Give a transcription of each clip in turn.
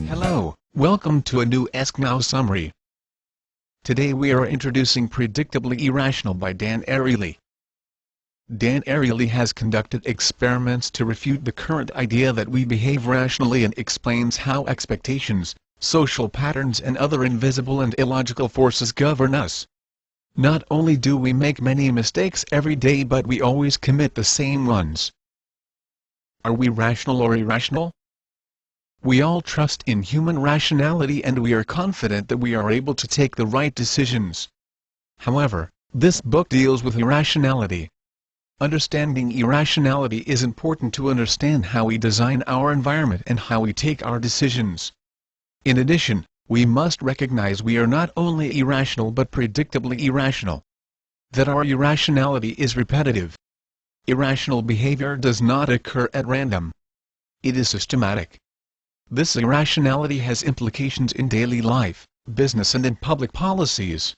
Hello, welcome to a new Ask Now summary. Today we are introducing Predictably Irrational by Dan Ariely. Dan Ariely has conducted experiments to refute the current idea that we behave rationally and explains how expectations, social patterns and other invisible and illogical forces govern us. Not only do we make many mistakes every day, but we always commit the same ones. Are we rational or irrational? We all trust in human rationality and we are confident that we are able to take the right decisions. However, this book deals with irrationality. Understanding irrationality is important to understand how we design our environment and how we take our decisions. In addition, we must recognize we are not only irrational but predictably irrational. That our irrationality is repetitive. Irrational behavior does not occur at random. It is systematic. This irrationality has implications in daily life, business and in public policies.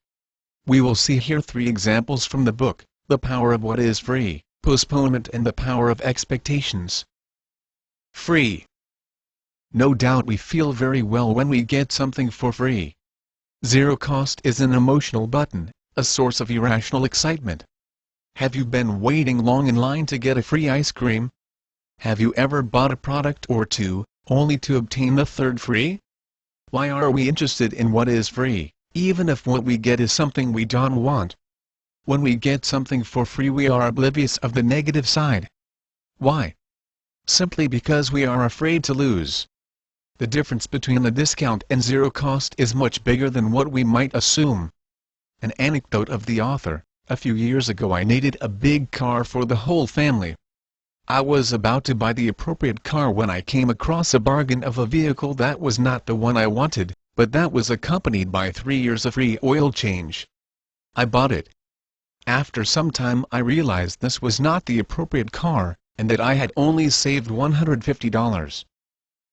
We will see here 3 examples from the book: The Power of What is Free, Postponement and the Power of Expectations. Free. No doubt we feel very well when we get something for free. Zero cost is an emotional button, a source of irrational excitement. Have you been waiting long in line to get a free ice cream? Have you ever bought a product or two, only to obtain the third free? Why are we interested in what is free, even if what we get is something we don't want? When we get something for free we are oblivious of the negative side. Why? Simply because we are afraid to lose. The difference between the discount and zero cost is much bigger than what we might assume. An anecdote of the author: a few years ago I needed a big car for the whole family. I was about to buy the appropriate car when I came across a bargain of a vehicle that was not the one I wanted, but that was accompanied by 3 years of free oil change. I bought it. After some time I realized this was not the appropriate car, and that I had only saved $150.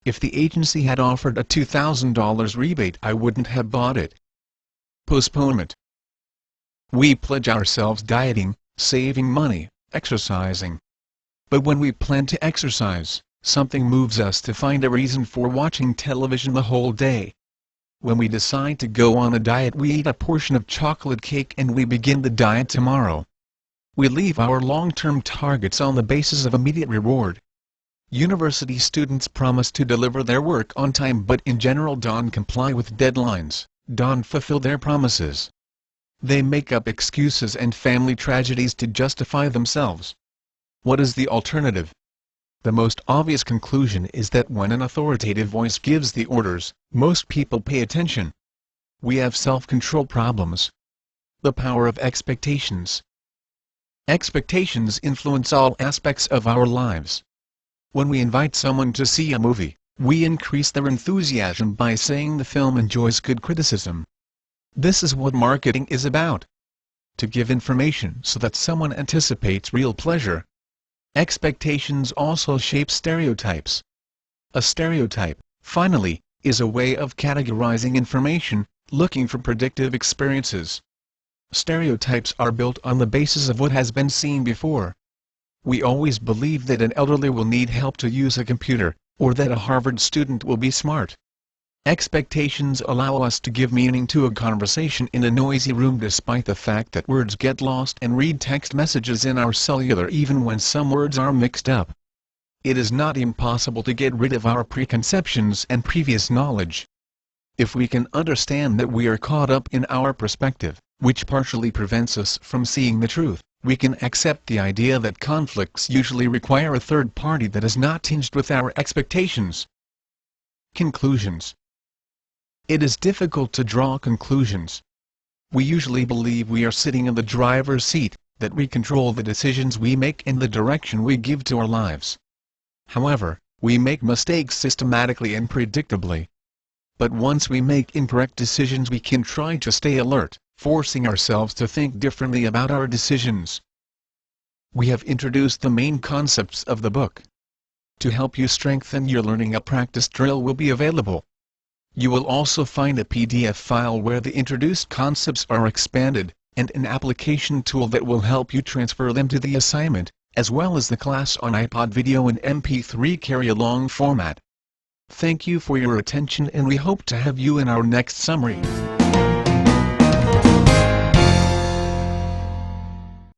If the agency had offered a $2,000 rebate I wouldn't have bought it. Postponement. We pledge ourselves dieting, saving money, exercising. But when we plan to exercise, something moves us to find a reason for watching television the whole day. When we decide to go on a diet we eat a portion of chocolate cake and we begin the diet tomorrow. We leave our long-term targets on the basis of immediate reward. University students promise to deliver their work on time but in general don't comply with deadlines, don't fulfill their promises. They make up excuses and family tragedies to justify themselves. What is the alternative? The most obvious conclusion is that when an authoritative voice gives the orders, most people pay attention. We have self-control problems. The power of expectations. Expectations influence all aspects of our lives. When we invite someone to see a movie, we increase their enthusiasm by saying the film enjoys good criticism. This is what marketing is about. To give information so that someone anticipates real pleasure. Expectations also shape stereotypes. A stereotype, finally, is a way of categorizing information, looking for predictive experiences. Stereotypes are built on the basis of what has been seen before. We always believe that an elderly will need help to use a computer, or that a Harvard student will be smart. Expectations allow us to give meaning to a conversation in a noisy room despite the fact that words get lost and read text messages in our cellular even when some words are mixed up. It is not impossible to get rid of our preconceptions and previous knowledge. If we can understand that we are caught up in our perspective, which partially prevents us from seeing the truth, we can accept the idea that conflicts usually require a third party that is not tinged with our expectations. Conclusions. It is difficult to draw conclusions. We usually believe we are sitting in the driver's seat, that we control the decisions we make and the direction we give to our lives. However, we make mistakes systematically and predictably. But once we make incorrect decisions we can try to stay alert, forcing ourselves to think differently about our decisions. We have introduced the main concepts of the book. To help you strengthen your learning, a practice drill will be available. You will also find a PDF file where the introduced concepts are expanded, and an application tool that will help you transfer them to the assignment, as well as the class on iPod video and MP3 carry-along format. Thank you for your attention and we hope to have you in our next summary.